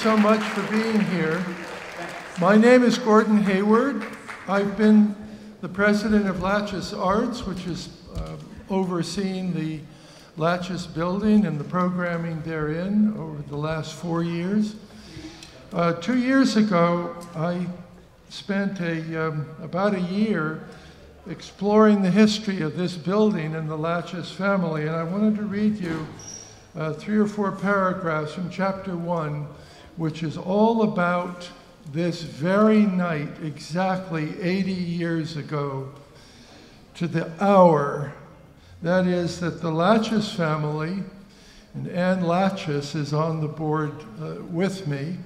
so much for being here. My name is Gordon Hayward. I've been the president of Latchis Arts, which is overseeing the Latchis building and the programming therein over the last 4 years. 2 years ago, I spent about a year exploring the history of this building and the Latchis family, and I wanted to read you 3 or 4 paragraphs from chapter 1, which is all about this very night, exactly 80 years ago, to the hour. That is, that the Latchis family, and Anne Latchis is on the board with me,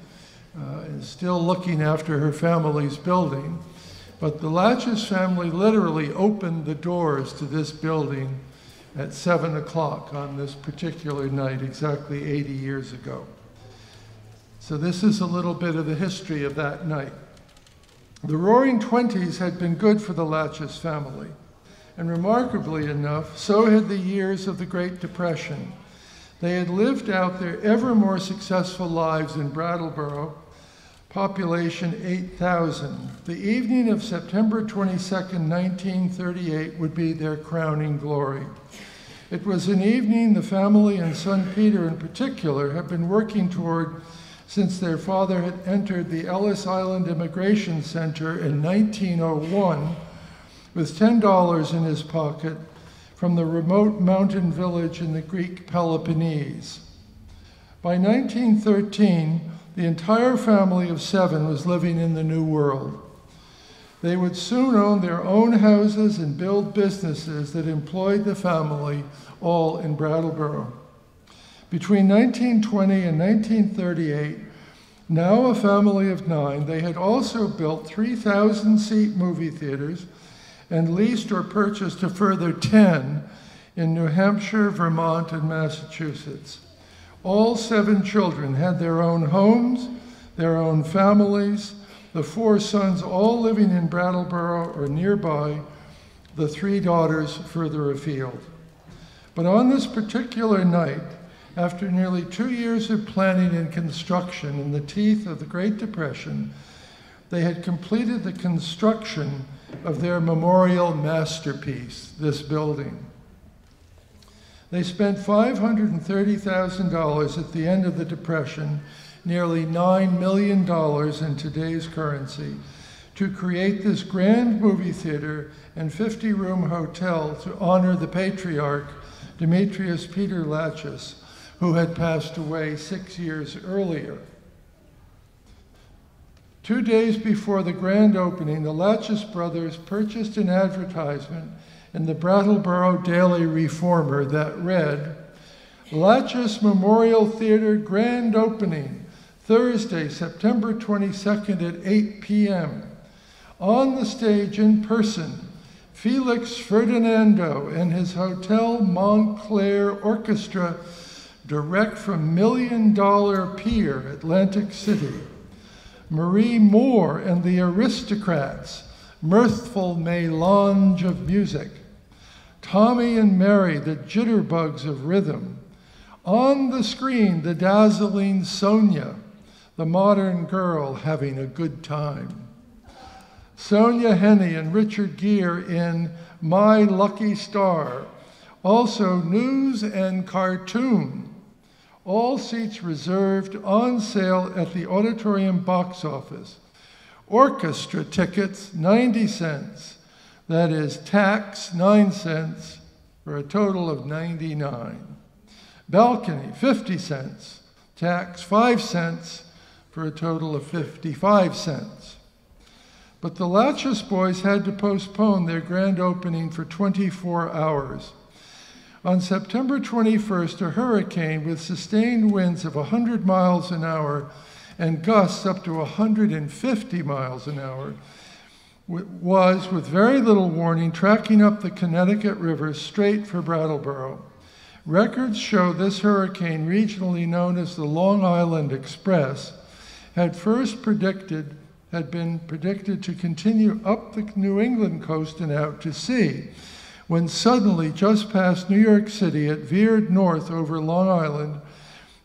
and still looking after her family's building. But the Latchis family literally opened the doors to this building at 7 o'clock on this particular night, exactly 80 years ago. So this is a little bit of the history of that night. The Roaring Twenties had been good for the Latchis family, and remarkably enough, so had the years of the Great Depression. They had lived out their ever more successful lives in Brattleboro, population 8,000. The evening of September 22nd, 1938 would be their crowning glory. It was an evening the family and son Peter in particular had been working toward since their father had entered the Ellis Island Immigration Center in 1901 with $10 in his pocket from the remote mountain village in the Greek Peloponnese. By 1913, the entire family of 7 was living in the New World. They would soon own their own houses and build businesses that employed the family, all in Brattleboro. Between 1920 and 1938, now a family of 9, they had also built 3,000-seat movie theaters and leased or purchased a further 10 in New Hampshire, Vermont, and Massachusetts. All 7 children had their own homes, their own families, the 4 sons all living in Brattleboro or nearby, the 3 daughters further afield. But on this particular night, after nearly 2 years of planning and construction in the teeth of the Great Depression, they had completed the construction of their memorial masterpiece, this building. They spent $530,000 at the end of the Depression, nearly $9 million in today's currency, to create this grand movie theater and 50-room hotel to honor the patriarch, Demetrius Peter Latchis, who had passed away 6 years earlier. 2 days before the grand opening, the Latchis brothers purchased an advertisement in the Brattleboro Daily Reformer that read, "Latchis Memorial Theater Grand Opening, Thursday, September 22nd at 8 p.m. On the stage in person, Felix Ferdinando and his Hotel Montclair Orchestra, direct from Million Dollar Pier, Atlantic City. Marie Moore and the Aristocrats, mirthful melange of music. Tommy and Mary, the jitterbugs of rhythm. On the screen, the dazzling Sonia, the modern girl having a good time. Sonia Henney and Richard Gere in My Lucky Star. Also news and cartoon. All seats reserved, on sale at the auditorium box office. Orchestra tickets, 90 cents. That is tax, 9 cents, for a total of 99. Balcony, 50 cents. Tax, 5 cents, for a total of 55 cents. But the Latchis boys had to postpone their grand opening for 24 hours. On September 21st, a hurricane with sustained winds of 100 miles an hour and gusts up to 150 miles an hour was, with very little warning, tracking up the Connecticut River straight for Brattleboro. Records show this hurricane, regionally known as the Long Island Express, had been predicted to continue up the New England coast and out to sea, when suddenly, just past New York City, it veered north over Long Island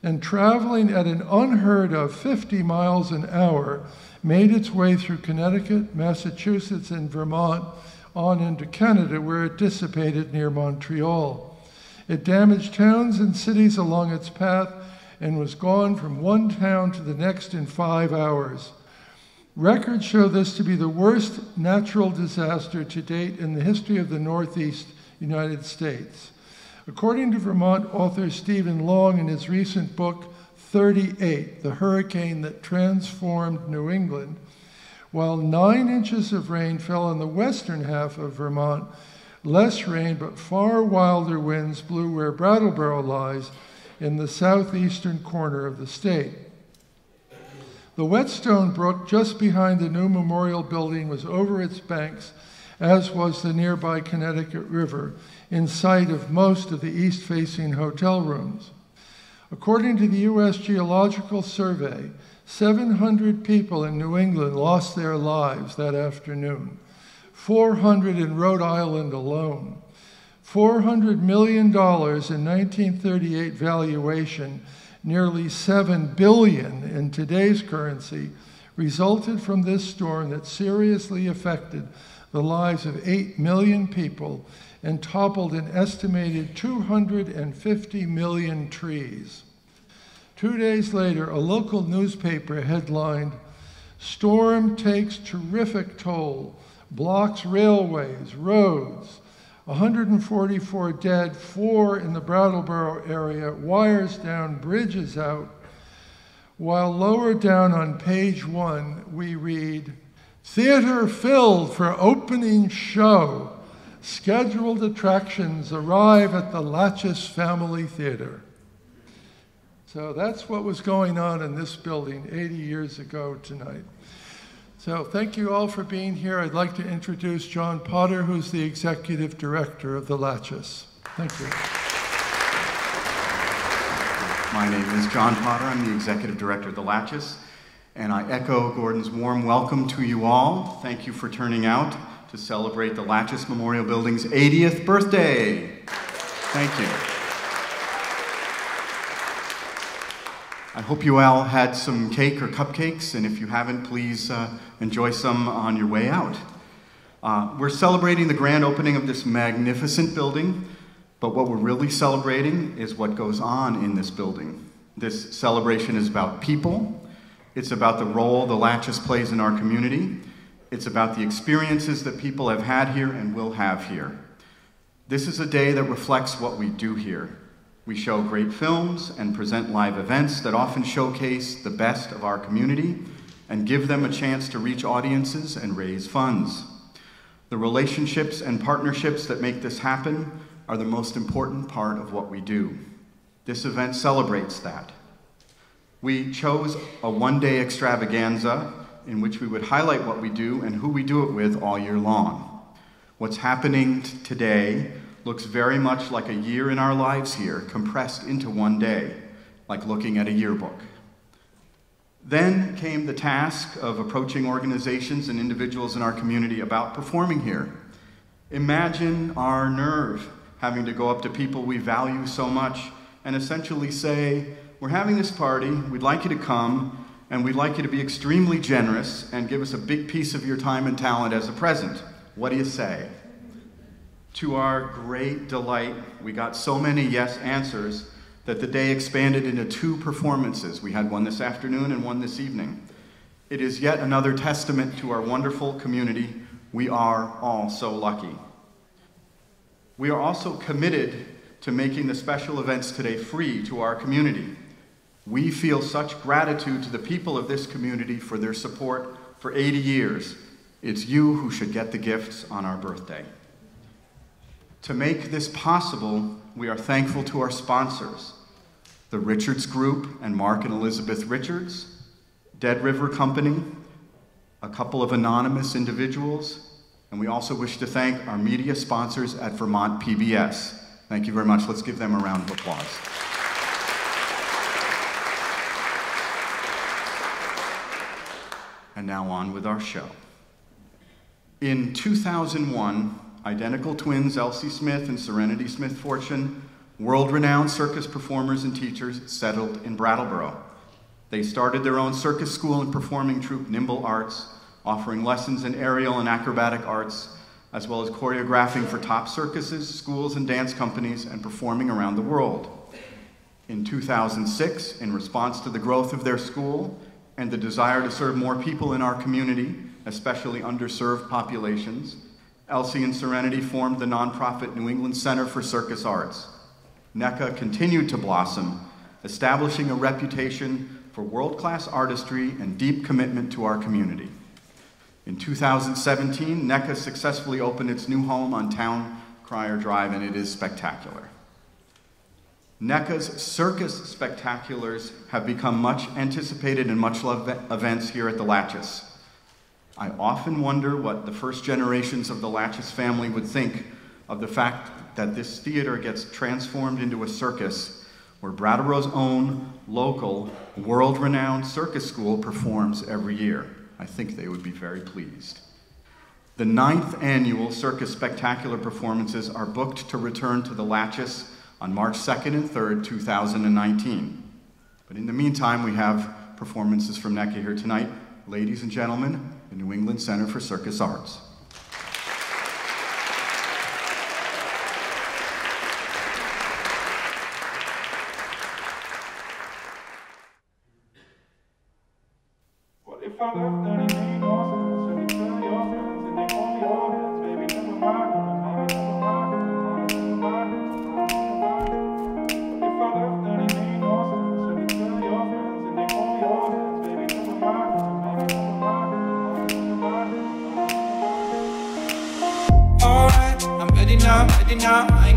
and traveling at an unheard of 50 miles an hour, made its way through Connecticut, Massachusetts, and Vermont on into Canada, where it dissipated near Montreal. It damaged towns and cities along its path and was gone from one town to the next in 5 hours. Records show this to be the worst natural disaster to date in the history of the Northeast United States. According to Vermont author Stephen Long in his recent book, 38, The Hurricane That Transformed New England, while 9 inches of rain fell in the western half of Vermont, less rain but far wilder winds blew where Brattleboro lies in the southeastern corner of the state. The Whetstone Brook just behind the new memorial building was over its banks, as was the nearby Connecticut River, in sight of most of the east-facing hotel rooms. According to the U.S. Geological Survey, 700 people in New England lost their lives that afternoon, 400 in Rhode Island alone. $400 million in 1938 valuation, nearly $7 billion in today's currency, resulted from this storm that seriously affected the lives of 8 million people and toppled an estimated 250 million trees. 2 days later, a local newspaper headlined, "Storm Takes Terrific Toll, Blocks Railways, Roads, 144 dead, 4 in the Brattleboro area, wires down, bridges out." While lower down on page 1, we read, "Theater filled for opening show. Scheduled attractions arrive at the Latchis Family Theater." So that's what was going on in this building 80 years ago tonight. So thank you all for being here. I'd like to introduce John Potter, who's the executive director of the Latchis. Thank you. My name is John Potter. I'm the executive director of the Latchis, and I echo Gordon's warm welcome to you all. Thank you for turning out to celebrate the Latchis Memorial Building's 80th birthday. Thank you. I hope you all had some cake or cupcakes, and if you haven't, please enjoy some on your way out. We're celebrating the grand opening of this magnificent building, but what we're really celebrating is what goes on in this building. This celebration is about people. It's about the role the Latchis plays in our community. It's about the experiences that people have had here and will have here. This is a day that reflects what we do here. We show great films and present live events that often showcase the best of our community and give them a chance to reach audiences and raise funds. The relationships and partnerships that make this happen are the most important part of what we do. This event celebrates that. We chose a one-day extravaganza in which we would highlight what we do and who we do it with all year long. What's happening today looks very much like a year in our lives here, compressed into one day, like looking at a yearbook. Then came the task of approaching organizations and individuals in our community about performing here. Imagine our nerve having to go up to people we value so much and essentially say, "We're having this party, we'd like you to come, and we'd like you to be extremely generous and give us a big piece of your time and talent as a present. What do you say?" To our great delight, we got so many yes answers that the day expanded into 2 performances. We had one this afternoon and one this evening. It is yet another testament to our wonderful community. We are all so lucky. We are also committed to making the special events today free to our community. We feel such gratitude to the people of this community for their support for 80 years. It's you who should get the gifts on our birthday. To make this possible, we are thankful to our sponsors, the Richards Group and Mark and Elizabeth Richards, Dead River Company, a couple of anonymous individuals, and we also wish to thank our media sponsors at Vermont PBS. Thank you very much. Let's give them a round of applause. And now on with our show. In 2001, identical twins Elsie Smith and Serenity Smith Fortune world-renowned circus performers and teachers settled in Brattleboro. They started their own circus school and performing troupe, Nimble Arts, offering lessons in aerial and acrobatic arts, as well as choreographing for top circuses, schools, and dance companies, and performing around the world. In 2006, in response to the growth of their school and the desire to serve more people in our community, especially underserved populations, Elsie and Serenity formed the nonprofit New England Center for Circus Arts. NECA continued to blossom, establishing a reputation for world-class artistry and deep commitment to our community. In 2017, NECA successfully opened its new home on Town Crier Drive, and it is spectacular. NECA's circus spectaculars have become much anticipated and much loved events here at the Latchis. I often wonder what the first generations of the Latchis family would think of the fact that this theater gets transformed into a circus where Brattleboro's own local, world-renowned circus school performs every year. I think they would be very pleased. The 9th annual Circus Spectacular performances are booked to return to the Latchis on March 2nd and 3rd, 2019. But in the meantime, we have performances from NECA here tonight. Ladies and gentlemen, the New England Center for Circus Arts. If I left, then it ain't no sense. So you tell your friends and they hold your hands, baby, never mind, never mind, never mind, never mind, never mind. If I left, then it ain't no sense. So you tell your friends and they hold your hands, baby, never mind, never mind, never mind, never mind, never mind. Alright, I'm ready now, ready now. I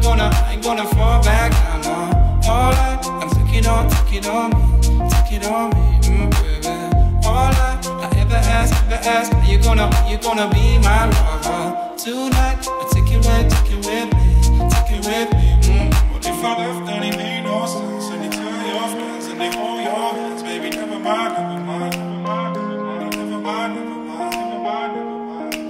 ain't gonna fall back down now. Alright, I'm take it on me, take it on me, baby. Alright. Ask, are you gonna be my lover tonight? I'll take it with me. What if I left, then it made no sense? And you tell your friends and they hold your hands, baby, never mind, never mind, never mind, never mind, never mind, never mind, never mind, never mind.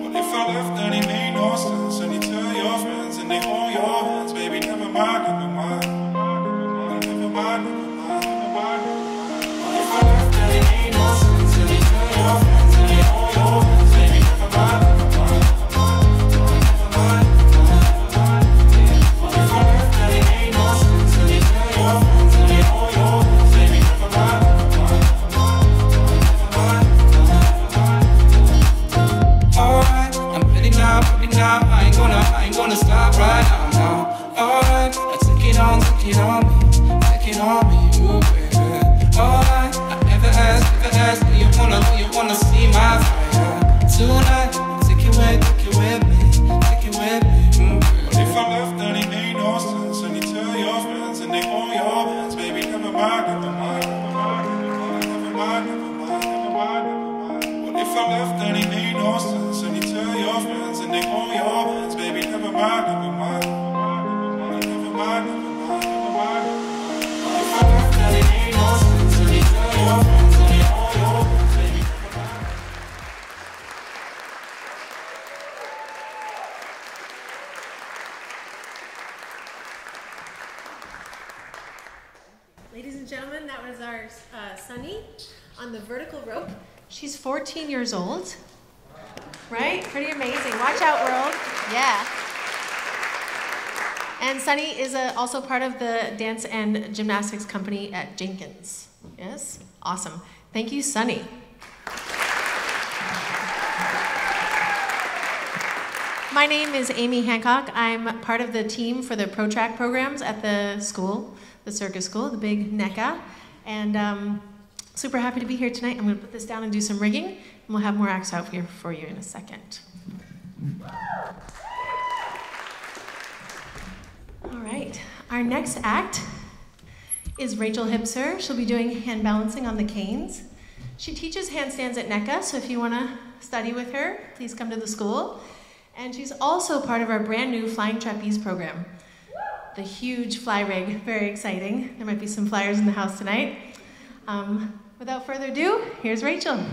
What if I left, then it made no sense? And you tell your friends and they hold your hands, baby, never mind, never mind, never mind, never mind, never mind, never mind. What if I left, then it made no sense? And you tell your friends. Stop right now. Alright, take it on me, ooh, baby. Alright, I never asked, do you wanna see my fire tonight? Take it with me, What if I left, then it made no sense? And you tell your friends and they hold your hands, baby, never mind, never mind, never mind, never mind, never mind, never mind, never mind. What if I left, then it made no sense? And you tell your friends and they hold your hands, baby, never mind, never mind, never mind, never mind, never mind, never mind. What if I left, then it made no sense? And you tell your friends and they hold your hands, baby, never mind. Ladies and gentlemen, that was our Sunny on the vertical rope. She's 14 years old, right? Pretty amazing. Watch out, world. Yeah. And Sunny is also part of the dance and gymnastics company at Jenkins. Yes? Awesome. Thank you, Sunny. My name is Amy Hancock. I'm part of the team for the ProTrack programs at the school, the circus school, the big NECA. And super happy to be here tonight. I'm going to put this down and do some rigging, and we'll have more acts out here for you in a second. All right, our next act is Rachel Hipser. She'll be doing hand balancing on the canes. She teaches handstands at NECA, so if you want to study with her, please come to the school. And she's also part of our brand new Flying Trapeze program. The huge fly rig, very exciting. There might be some flyers in the house tonight. Without further ado, here's Rachel.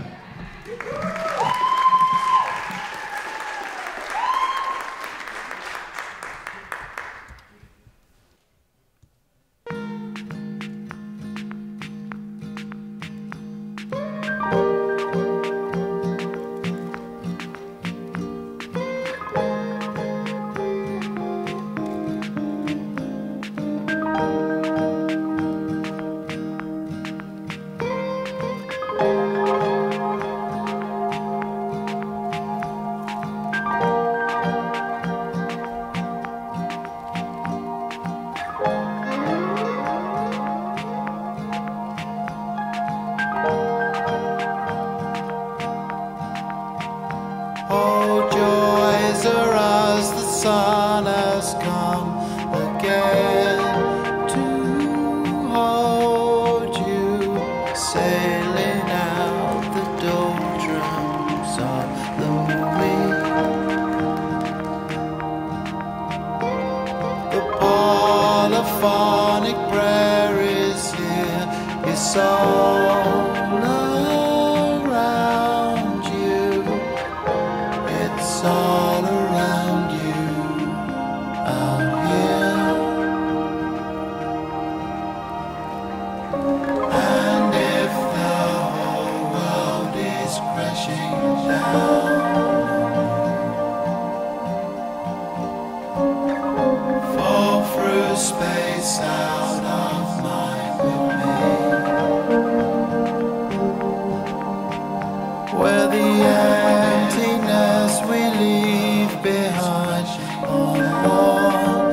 It's all around you. It's all around you out here. And if the whole world is crashing down, fall through space out of mind with me, where the emptiness we leave behind on one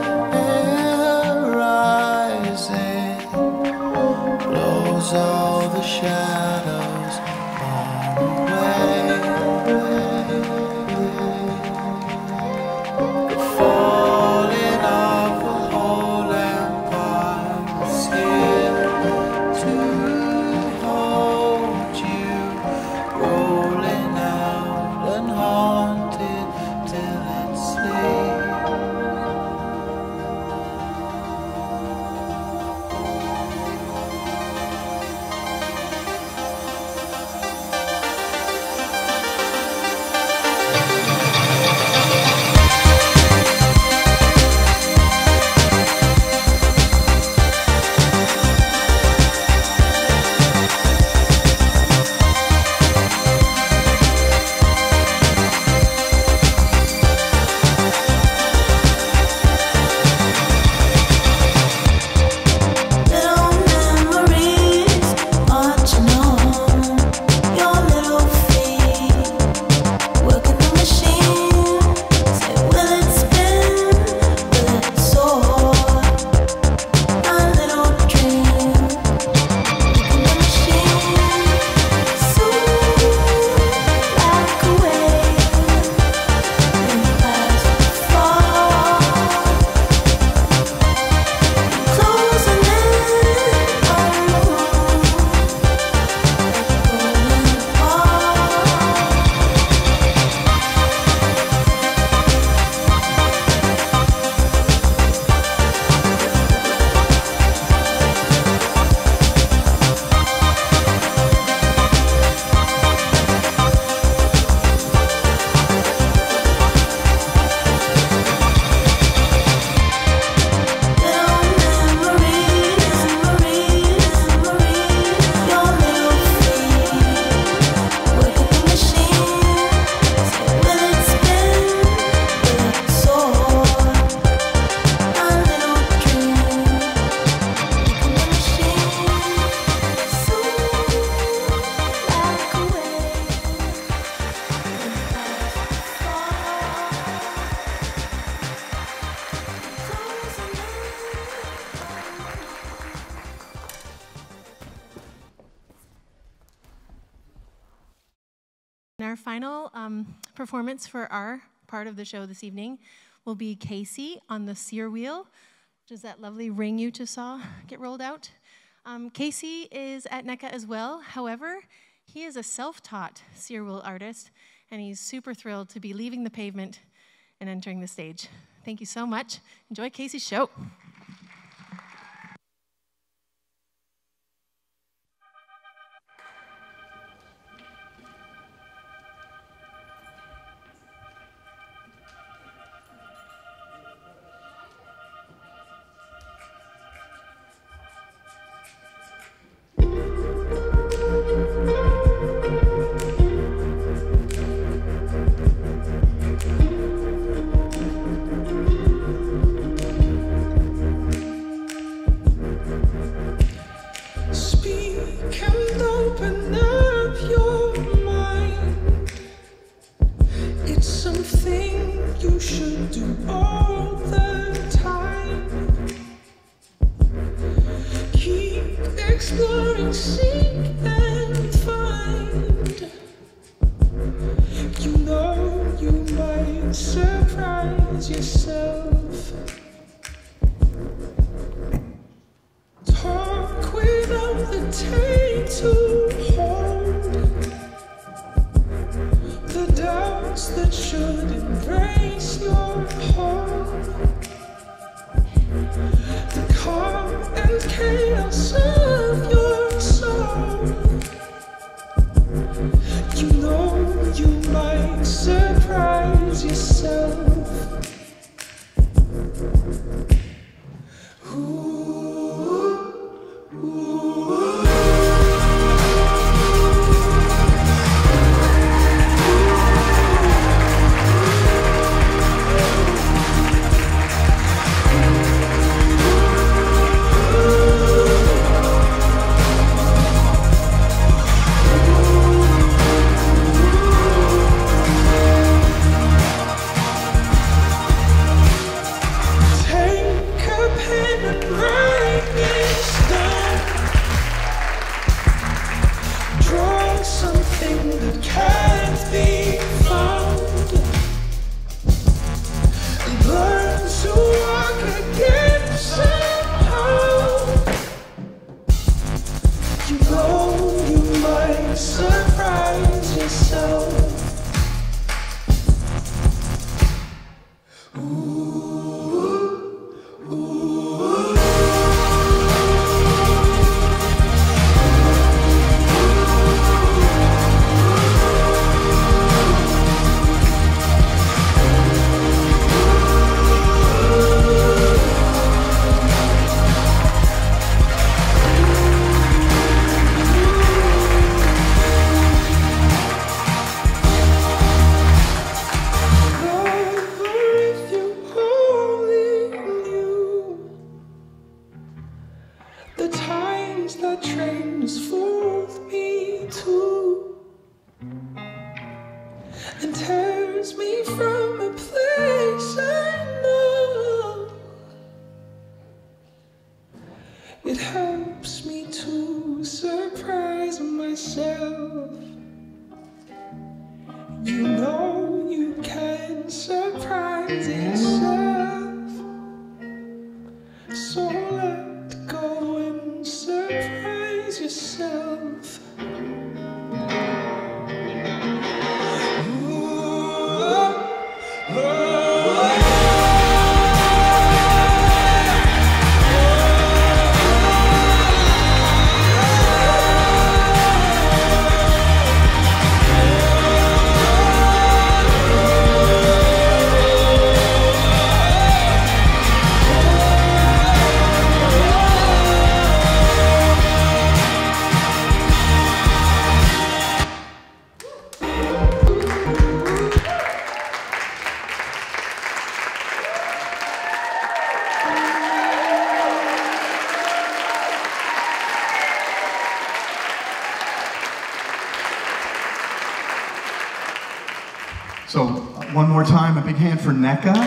horizon blows all the shadows far away. The falling of the whole empire is here to hold you, rolling out and haunted till it sleeps. Little memories marching on your little feet, working the machine. Say, will it spin? Will it soar? My little dream, working the machine, soon like a wave, and fast fall. Closing in on the moon, going little memories, your little feet, working the machine. Say, will it spin? Will it soar? My little dream, working the machine, soon like a wave, and fast And our final performance for our part of the show this evening will be Casey on the sear wheel. Does that lovely ring you just saw get rolled out? Casey is at NECA as well. However, he is a self-taught sear wheel artist, and he's super thrilled to be leaving the pavement and entering the stage. Thank you so much. Enjoy Casey's show. exploring, seek and find. You know you might surprise yourself. Talk without the tape to hold the doubts that should embrace your home. The calm and chaos of your soul. And tears me from a place I know. It helps me to surprise myself. You know you can surprise yourself. So let go and surprise yourself. So, one more time, a big hand for NECA. I'll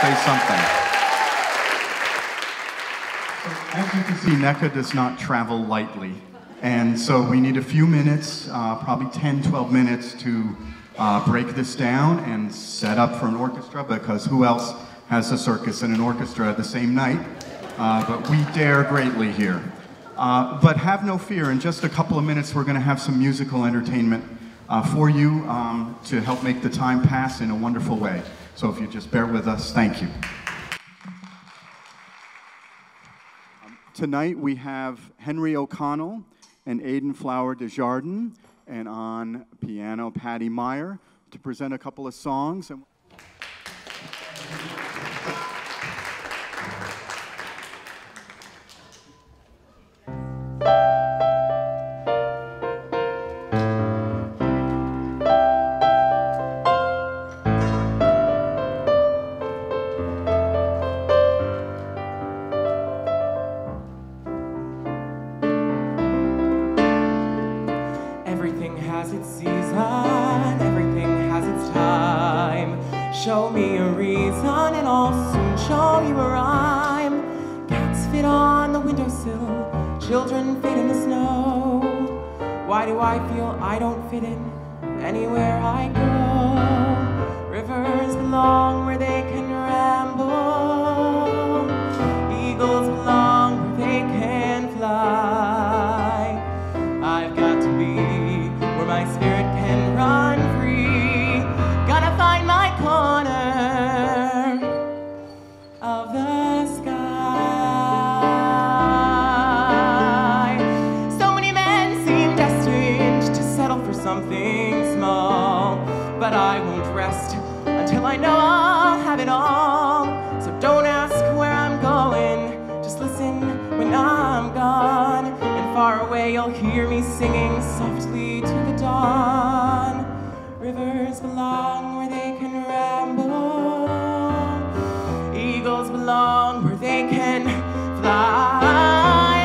say something. So, as you can see, NECA does not travel lightly. And so we need a few minutes, probably 10, 12 minutes to break this down and set up for an orchestra, because who else has a circus and an orchestra the same night? But we dare greatly here. But have no fear, in just a couple of minutes we're going to have some musical entertainment for you to help make the time pass in a wonderful way. So if you just bear with us, thank you. Tonight we have Henry O'Connell and Aidan Flower Desjardins, and on piano Patty Meyer to present a couple of songs. Everything has its season, everything has its time. Show me a reason and I'll soon show you a rhyme. Cats fit on the windowsill, children fit in the snow. Why do I feel I don't fit in anywhere I go? Rivers belong where they can ramble. Eagles belong where they can fly. I've got to be where my spirit can run free. Gotta find my corner of the sky. So many men seem destined to settle for something small, but I won't rest until I know I'll have it all. So don't ask where I'm going, just listen when I'm gone. And far away you'll hear me singing softly to the dawn. Rivers belong where they can ramble. Eagles belong where they can fly.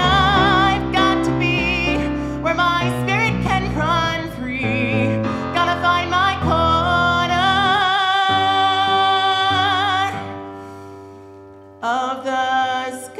I've got to be where my spirit can run free. Gotta find my corner of the sky.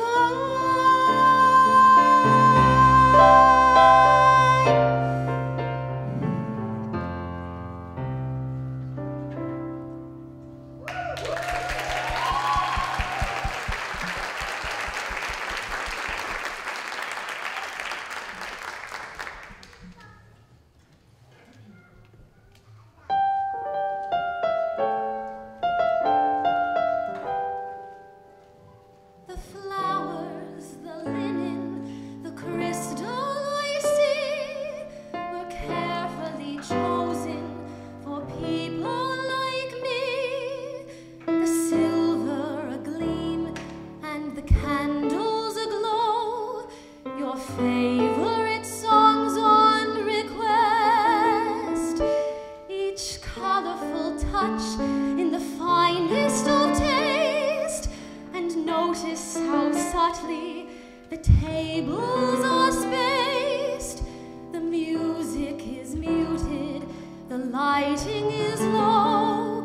quietly. The tables are spaced, the music is muted, the lighting is low.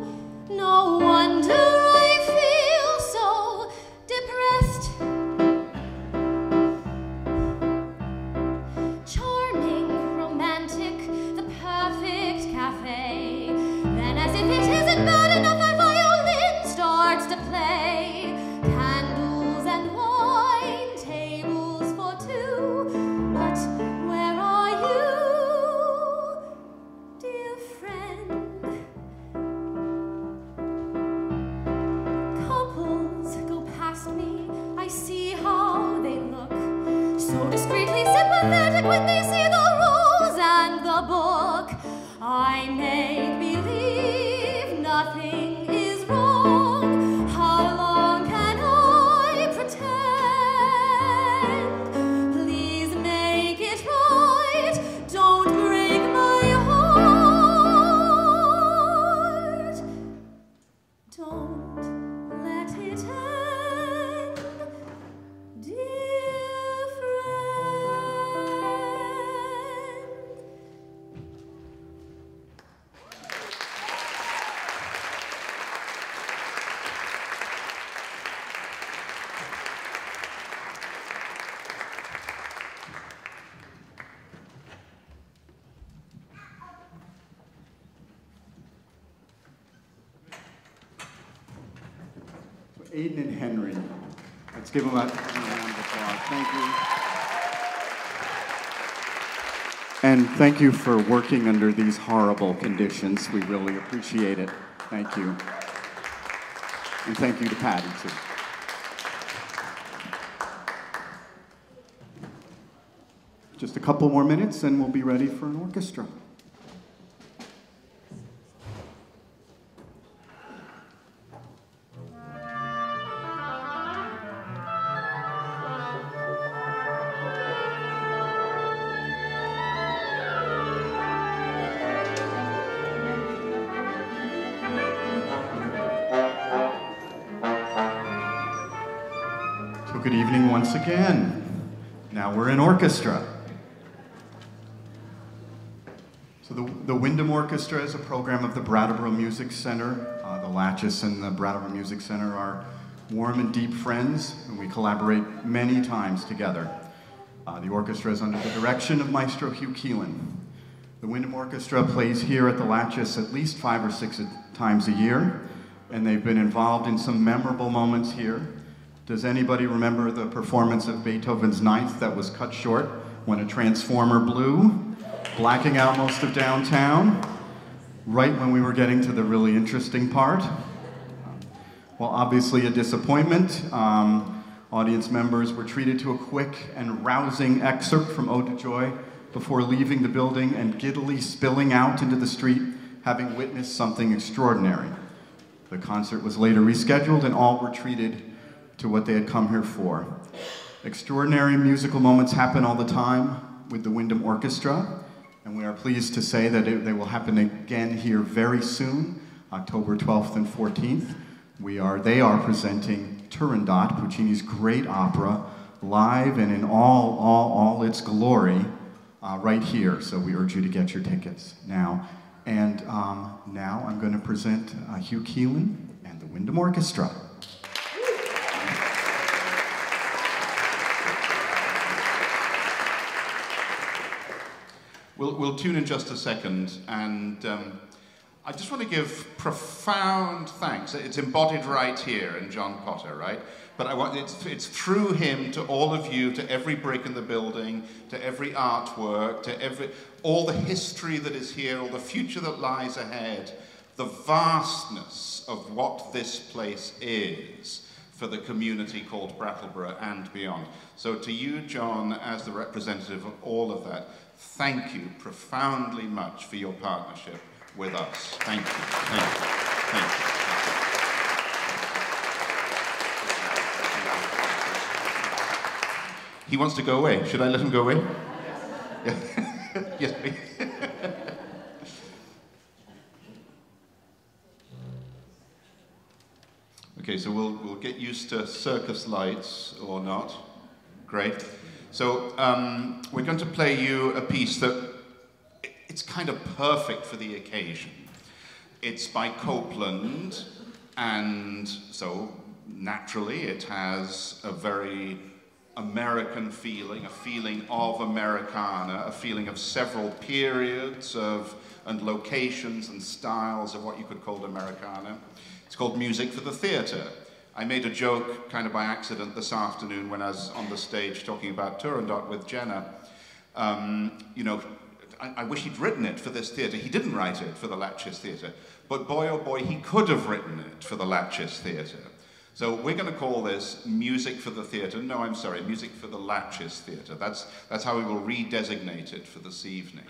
No wonder I feel so depressed. Charming, romantic, the perfect cafe. Then, as if it isn't bad enough, my violin starts to play. Candles and wine, tables for two. But where are you, dear friend? Couples go past me, I see how they look. So discreetly sympathetic when they see the rose and the book. I make believe nothing is wrong. How long can I pretend? Please make it right. Don't break my heart. Don't let it end, dear friend. Aiden and Henry. Let's give them a round of applause. Thank you. And thank you for working under these horrible conditions. We really appreciate it. Thank you. And thank you to Patty, too. Just a couple more minutes and we'll be ready for an orchestra. Good evening once again. Now we're in orchestra. So the Wyndham Orchestra is a program of the Brattleboro Music Center. The Latchis and the Brattleboro Music Center are warm and deep friends, and we collaborate many times together. The orchestra is under the direction of Maestro Hugh Keelan. The Wyndham Orchestra plays here at the Latchis at least 5 or 6 times a year, and they've been involved in some memorable moments here. Does anybody remember the performance of Beethoven's Ninth that was cut short when a transformer blew, blacking out most of downtown, right when we were getting to the really interesting part? Well, obviously a disappointment. Audience members were treated to a quick and rousing excerpt from Ode to Joy before leaving the building and giddily spilling out into the street, having witnessed something extraordinary. The concert was later rescheduled and all were treated to what they had come here for. Extraordinary musical moments happen all the time with the Wyndham Orchestra, and we are pleased to say that they will happen again here very soon, October 12th and 14th. They are presenting Turandot, Puccini's great opera, live and in all its glory, right here. So we urge you to get your tickets now. And now I'm going to present Hugh Keelan and the Wyndham Orchestra. We'll tune in just a second, and I just want to give profound thanks. It's embodied right here in John Potter, right? But it's through him to all of you, to every brick in the building, to every artwork, to all the history that is here, all the future that lies ahead, the vastness of what this place is for the community called Brattleboro and beyond. So to you, John, as the representative of all of that, thank you profoundly much for your partnership with us. Thank you. Thank you. Thank you. He wants to go away. Should I let him go away? Yes. Yes, please. Okay, so we'll get used to circus lights or not. Great. So we're going to play you a piece that it's kind of perfect for the occasion. It's by Copeland, and so naturally it has a very American feeling, a feeling of Americana, a feeling of several periods and locations and styles of what you could call Americana. It's called Music for the Theatre. I made a joke kind of by accident this afternoon when I was on the stage talking about Turandot with Jenna. You know, I wish he'd written it for this theatre. He didn't write it for the Latchis Theatre, but boy oh boy, he could have written it for the Latchis Theatre. So we're going to call this Music for the Theatre. No, I'm sorry, Music for the Latchis Theatre. That's how we will redesignate it for this evening.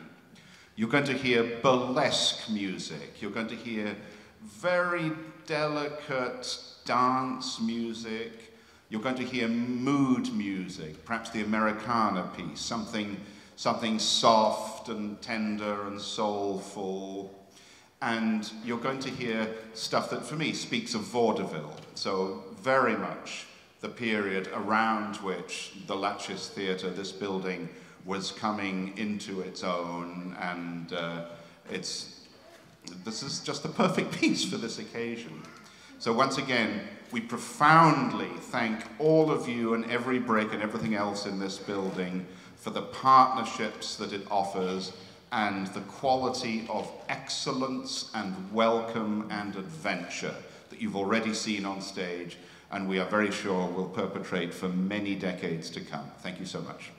You're going to hear burlesque music. You're going to hear very delicate dance music. You're going to hear mood music, perhaps the Americana piece, something soft and tender and soulful. And you're going to hear stuff that, for me, speaks of vaudeville. So very much the period around which the Latchis Theatre, this building, was coming into its own. And this is just the perfect piece for this occasion. So once again, we profoundly thank all of you and every break and everything else in this building for the partnerships that it offers and the quality of excellence and welcome and adventure that you've already seen on stage, and we are very sure will perpetrate for many decades to come. Thank you so much.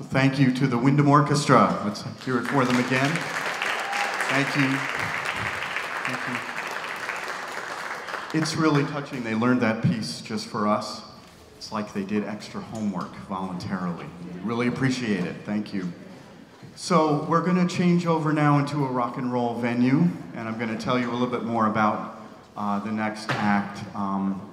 So thank you to the Wyndham Orchestra. Let's hear it for them again. Thank you. Thank you. It's really touching. They learned that piece just for us. It's like they did extra homework voluntarily. We really appreciate it. Thank you. So we're going to change over now into a rock and roll venue, and I'm going to tell you a little bit more about the next act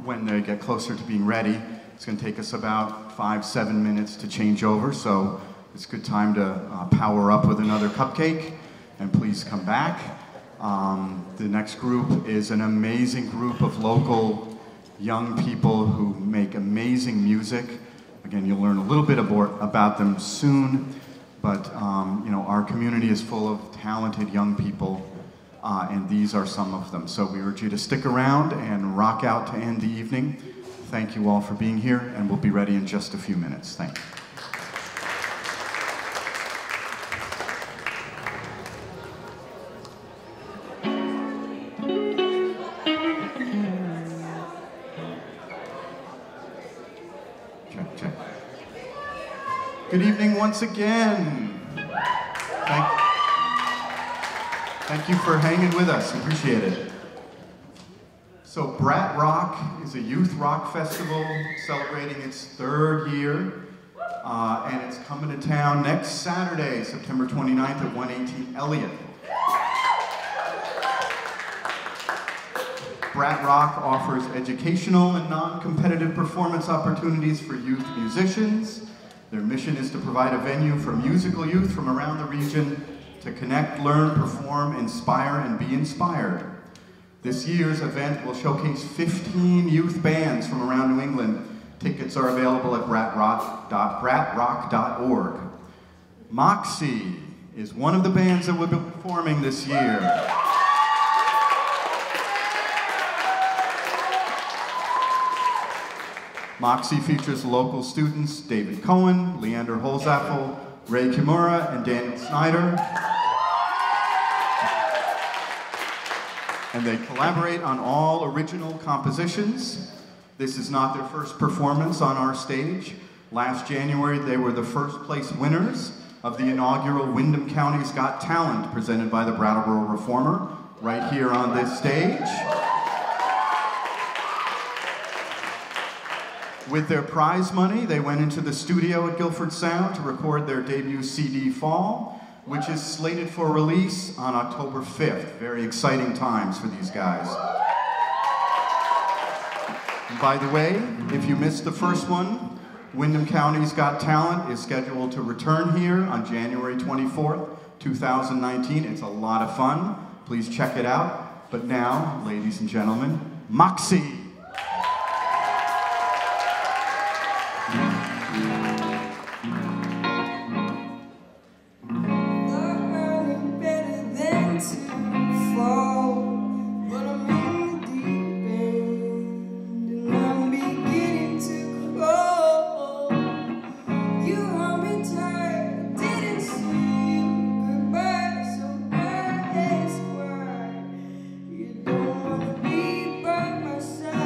when they get closer to being ready. It's going to take us about 5-7 minutes to change over, so it's a good time to power up with another cupcake, and please come back. The next group is an amazing group of local young people who make amazing music. Again, you'll learn a little bit about them soon, but you know, our community is full of talented young people, and these are some of them. So we urge you to stick around and rock out to end the evening. Thank you all for being here, and we'll be ready in just a few minutes. Thank you. Good evening once again. Thank you for hanging with us. Appreciate it. So Brat Rock is a youth rock festival celebrating its 3rd year, and it's coming to town next Saturday, September 29th at 118 Elliott. Brat Rock offers educational and non-competitive performance opportunities for youth musicians. Their mission is to provide a venue for musical youth from around the region to connect, learn, perform, inspire, and be inspired. This year's event will showcase 15 youth bands from around New England. Tickets are available at bratrock.org. Moxie is one of the bands that will be performing this year. Moxie features local students David Cohen, Leander Holzappel, Ray Kimura, and Daniel Snyder. And they collaborate on all original compositions. This is not their first performance on our stage. Last January, they were the first place winners of the inaugural Wyndham County's Got Talent, presented by the Brattleboro Reformer, right here on this stage. With their prize money, they went into the studio at Guilford Sound to record their debut CD, Fall, which is slated for release on October 5th. Very exciting times for these guys. And by the way, if you missed the first one, Wyndham County's Got Talent is scheduled to return here on January 24th, 2019. It's a lot of fun. Please check it out. But now, ladies and gentlemen, Moxie. Myself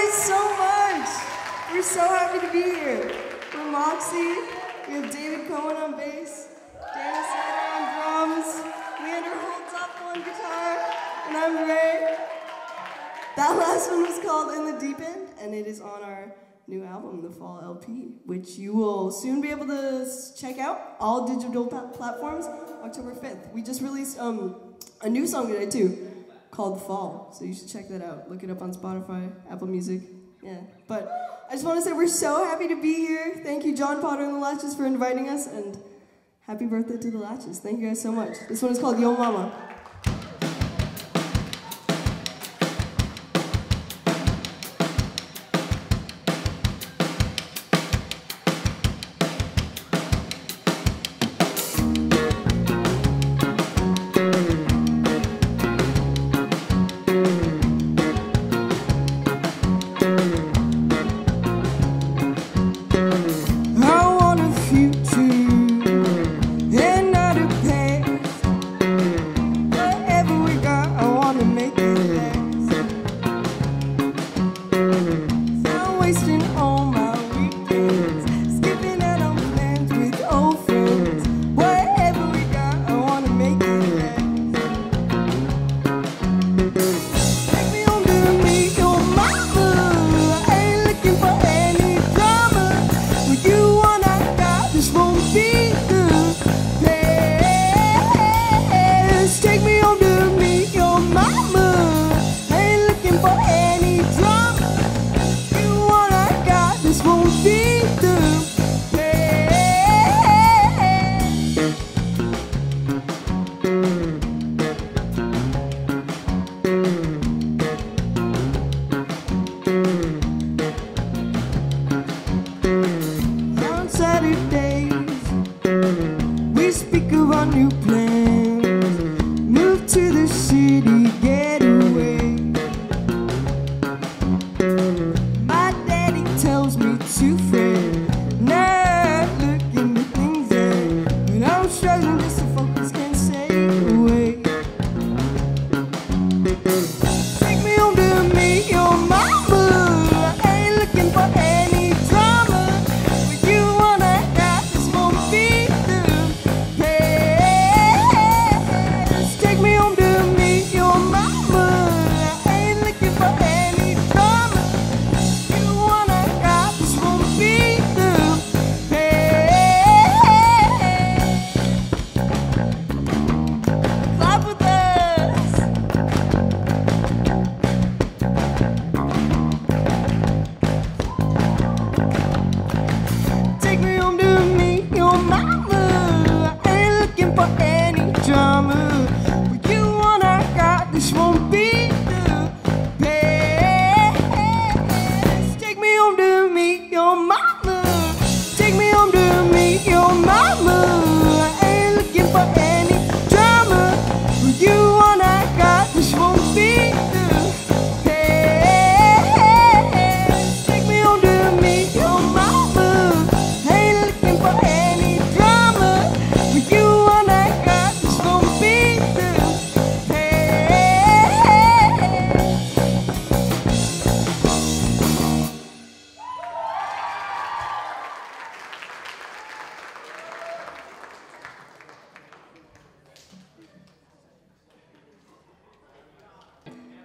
guys so much. We're so happy to be here. We're Moxie. We have David Cohen on bass, Dana Satter on drums, Leander Holtz on guitar, and I'm Ray. That last one was called In the Deep End, and it is on our new album, the Fall LP, which you will soon be able to check out, all digital platforms, October 5th. We just released a new song today, too, called Fall, so you should check that out. Look it up on Spotify, Apple Music, yeah. But I just want to say we're so happy to be here. Thank you, John Potter and the Latchis, for inviting us, and happy birthday to the Latchis. Thank you guys so much. This one is called Yo Mama.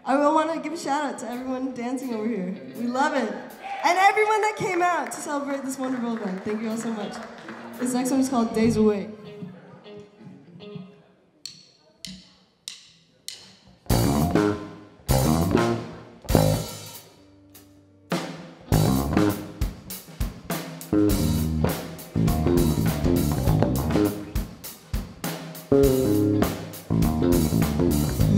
I want to give a shout out to everyone dancing over here. We love it. And everyone that came out to celebrate this wonderful event. Thank you all so much. This next one is called Days Away.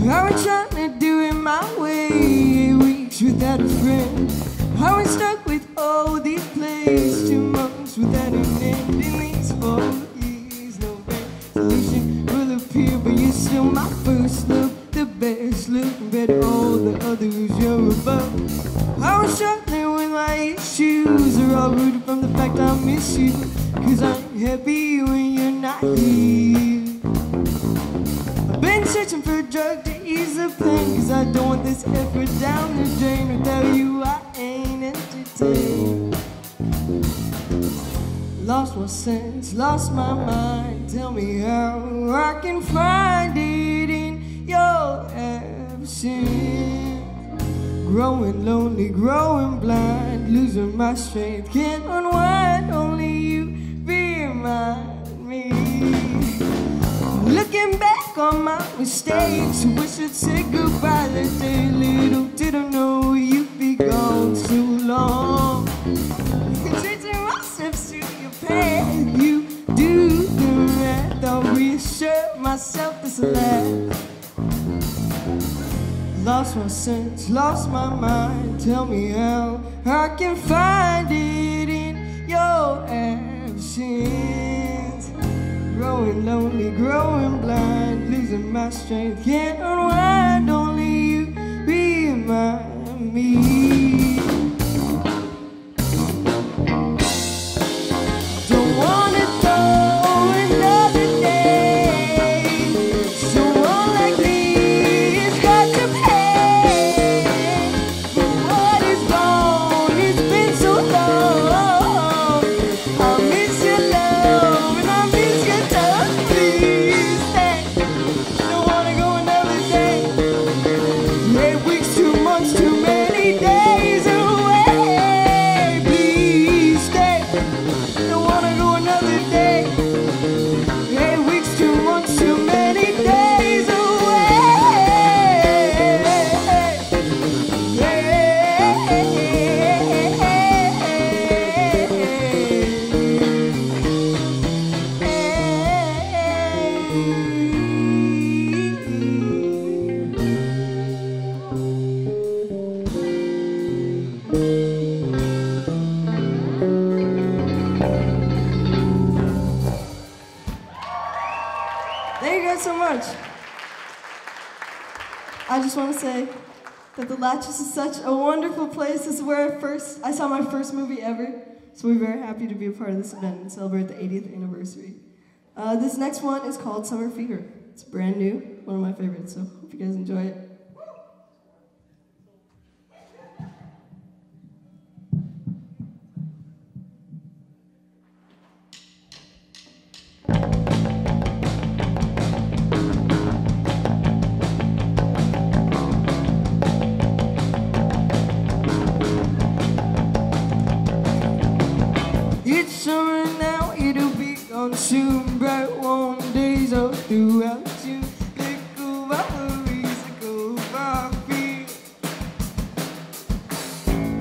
I was trying to do it my way, weeks without a friend. I was stuck with all these plays, 2 months without an end. In these 4 years, no resolution will appear, but you're still my first look, the best look, better all the others you're above. I was struggling with my issues, they're all rooted from the fact I miss you, 'cause I'm happy when you're not here. Been searching for a drug to ease the pain, 'cause I don't want this effort down the drain. Without you I ain't say. Lost my sense, lost my mind. Tell me how I can find it in your absence. Growing lonely, growing blind, losing my strength, can't unwind. Only you remind me. Looking back on my mistakes, wish I'd say goodbye that day. Little did I know you'd be gone so long. Changing my steps to your path, you do the right. I'll reassure myself this last. Lost my sense, lost my mind. Tell me how I can find it in your absence. Growing lonely, growing blind, losing my strength, can't unwind. Only you remind me. Don't wanna go another day. Someone like me has got to pay for what is gone. It's been so long. I miss your love and I miss your touch. Please stay. Don't wanna go another day. 8 weeks, 2 months, too many days away. Please stay. Don't wanna go another day. 8 weeks, 2 months, too many days away. Thank you guys so much. I just want to say that the Latchis is such a wonderful place. This is where I saw my first movie ever. So we're very happy to be a part of this event and celebrate the 80th anniversary. This next one is called Summer Fever. It's brand new, one of my favorites, so hope you guys enjoy it. It's summer now, it'll be gone soon. Bright warm days all throughout June. Let go of our worries, let go of our fear.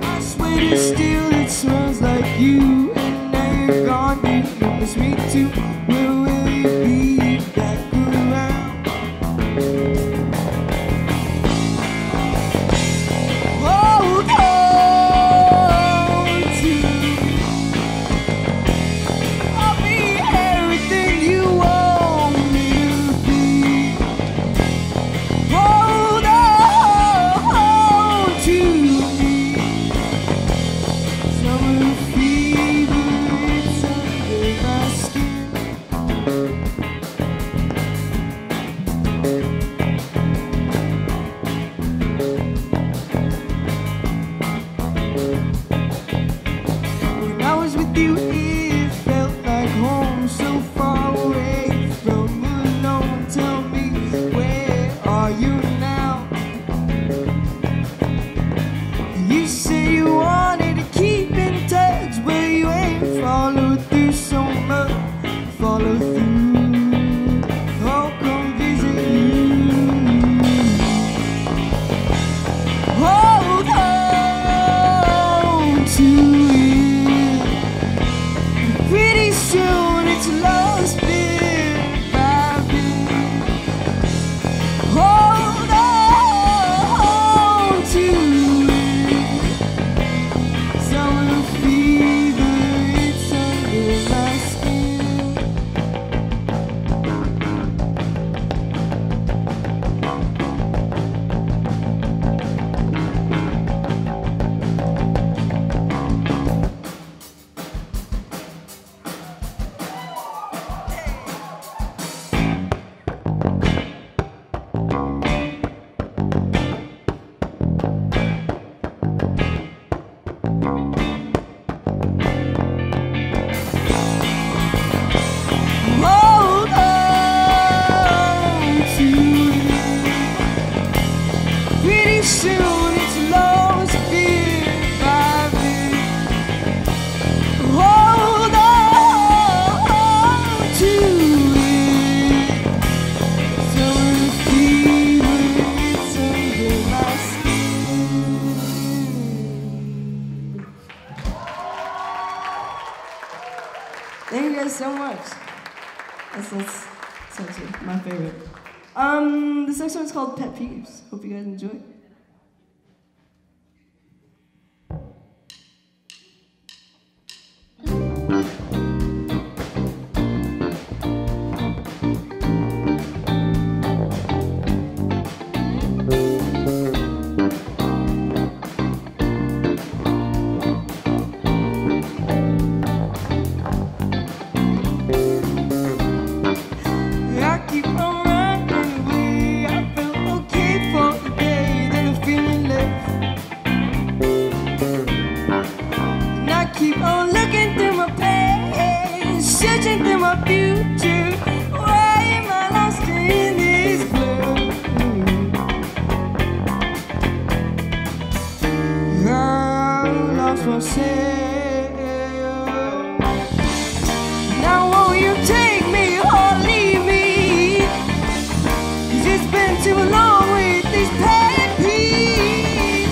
I swear to still, it smells like you. And now you're gone, you miss me too. Where will you be back around? Hold on to me. I'll be everything you want me to be. Hold on to me. Summer fever, it's under my skin. soon it's lost by me. Hold on to it. Summer fever, it's under my skin. Thank you guys so much. That's my favorite. This next one is called Pet Peeves. Hope you guys enjoy. I keep on running away. I felt okay for the day, then I'm feeling left. And I keep on looking through my past, searching through my future. Why am I lost in this blur? I lost myself. Now won't you take me or leave me? 'Cause it's been too long with this pet peeve.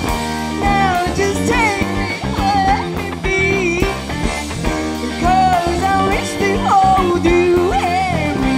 Now just take me or let me be. Because I wish they hold you and me.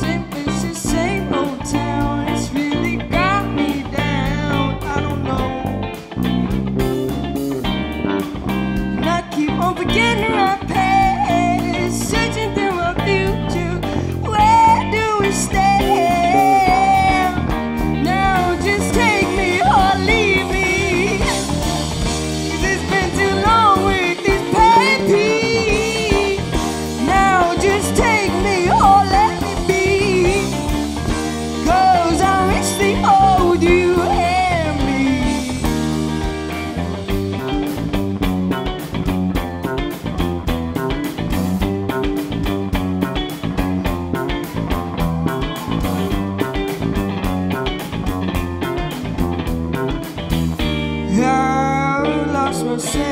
Same place, the same old town. It's really got me down. I don't know. And I keep on forgetting my past, searching through my future. Where do we stand? Now just take me or leave me. 'Cause it's been too long with this pet peeve. Now just take me or let me be. 'Cause I wish they hold you and me. I lost myself.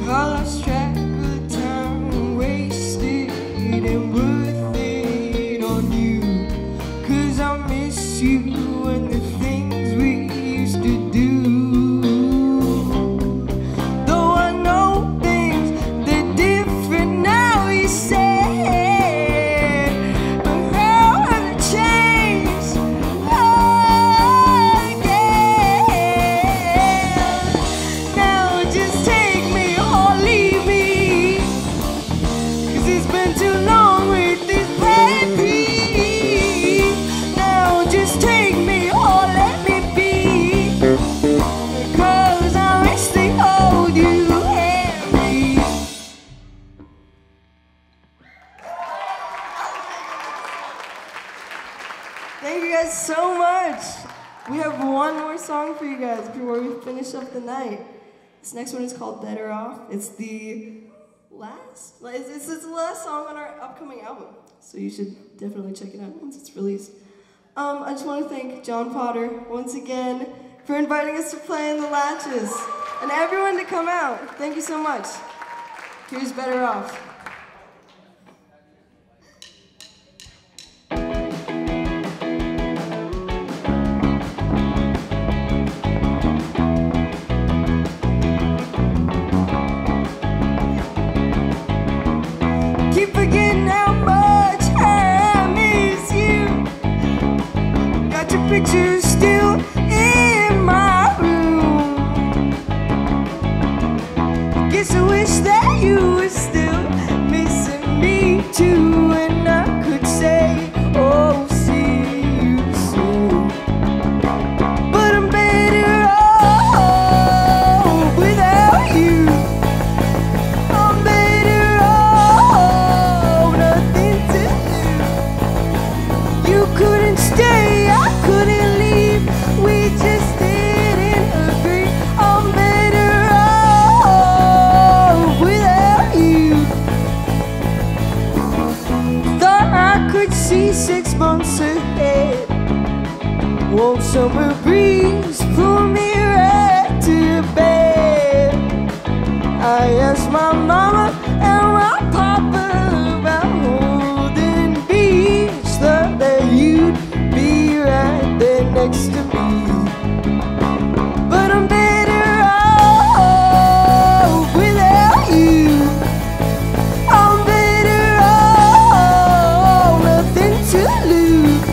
I lost track of time, wasted and worth it on you. 'Cause I miss you and the things we used to do. Though I know things, they're different now, you say. But how have it changed? Oh, yeah. Now just take me or leave me. 'Cause it's been too long with this pet peeve. Now just take me or let me be. 'Cause I wish they hold you and me. Thank you guys so much. We have one more song for you guys before we finish up the night. This next one is called Better Off. It's the last song on our upcoming album. So you should definitely check it out once it's released. I just want to thank John Potter once again for inviting us to play in the Latchis and everyone to come out. Thank you so much. Here's Better Off. Keep forgetting how much I miss you. Got your picture still in my room. Guess I wish that you were still see 6 months ahead. Warm summer breeze pull me right to bed. I asked my mama and my papa about Holden Beach. Thought that you'd be right there next to me. But I'm better off without you. I'm better off, nothing to lose.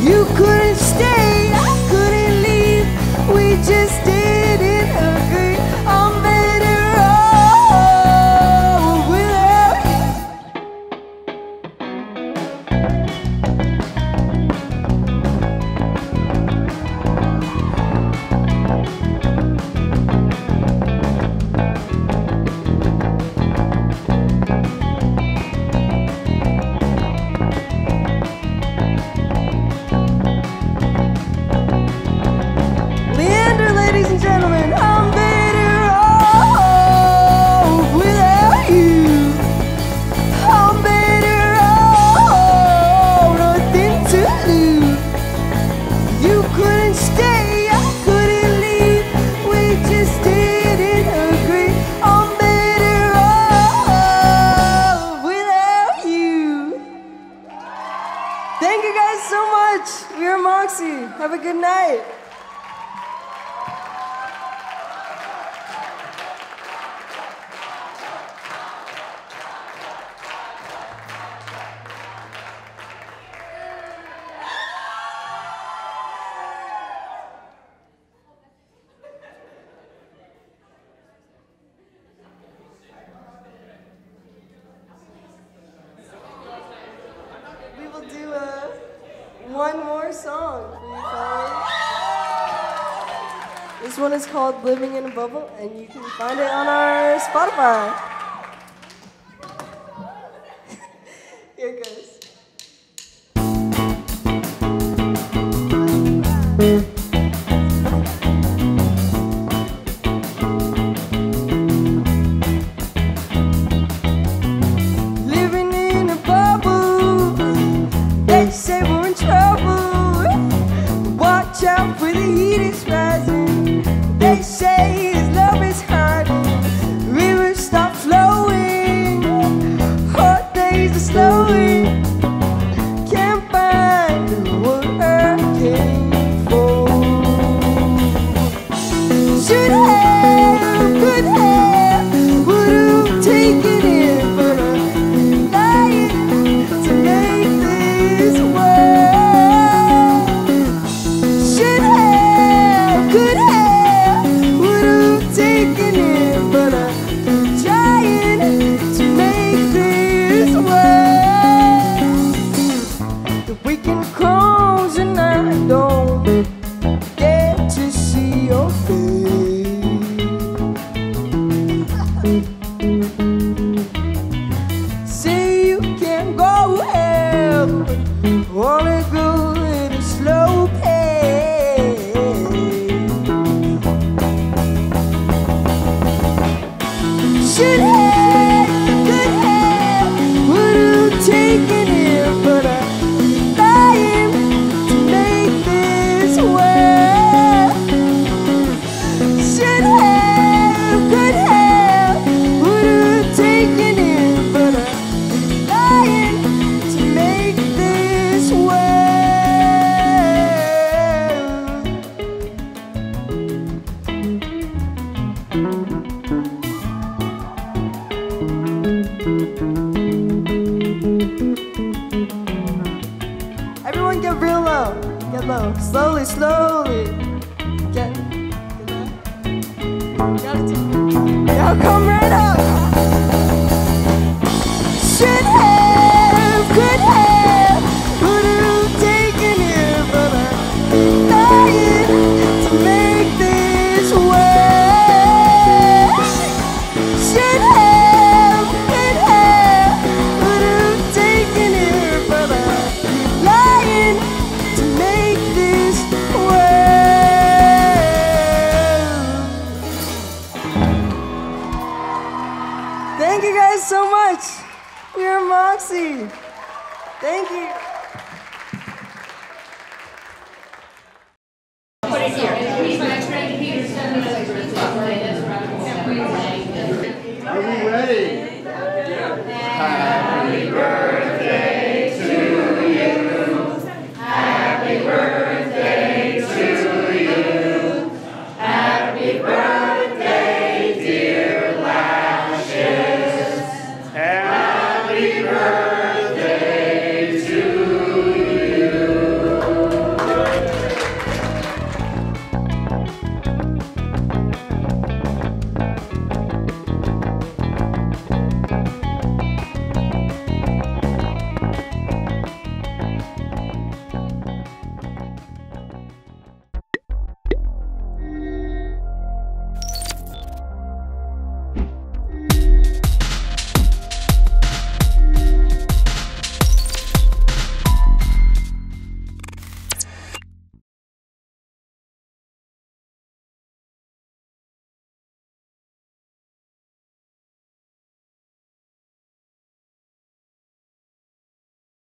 You couldn't stay, I couldn't leave. We just didn't agree. I'm better off without you. Leander, ladies and gentlemen, I'm better off without you. I'm better off, nothing to lose. You couldn't stay, I couldn't leave. We just didn't agree. I'm better off without you. Thank you guys so much. We're Moxie. Have a good night. We will do one more song for you fellas. This one is called Living in a Bubble, and you can find it on our Spotify. Here it goes. Living in a bubble, they say we're in trouble. Watch out for the heat is rising. They say his love is hiding. Rivers stop flowing, hot days are slowing. Can't find what I came for. Should have, could have, would have taken it, but I'm lying to make this work. Should have, could have, would have taken it, but I'm trying to make this work. The weekend comes and I don't get to see your face. Say you can't go home, wanna go at a slow pace. Should have, could have, would have taken it, but I'm lying to make this work. Should have, could have, would have taken it, but I'm lying to make this work. Everyone get real low. Get low. Slowly, slowly. Get low. Gotta take it. Now come right up. Should have, could have, would have taken it, but I'm dying to make this work. Should have, could have, would have taken it, but I'm lying to make this work. Thank you guys so much. We are Moxie. Thank you.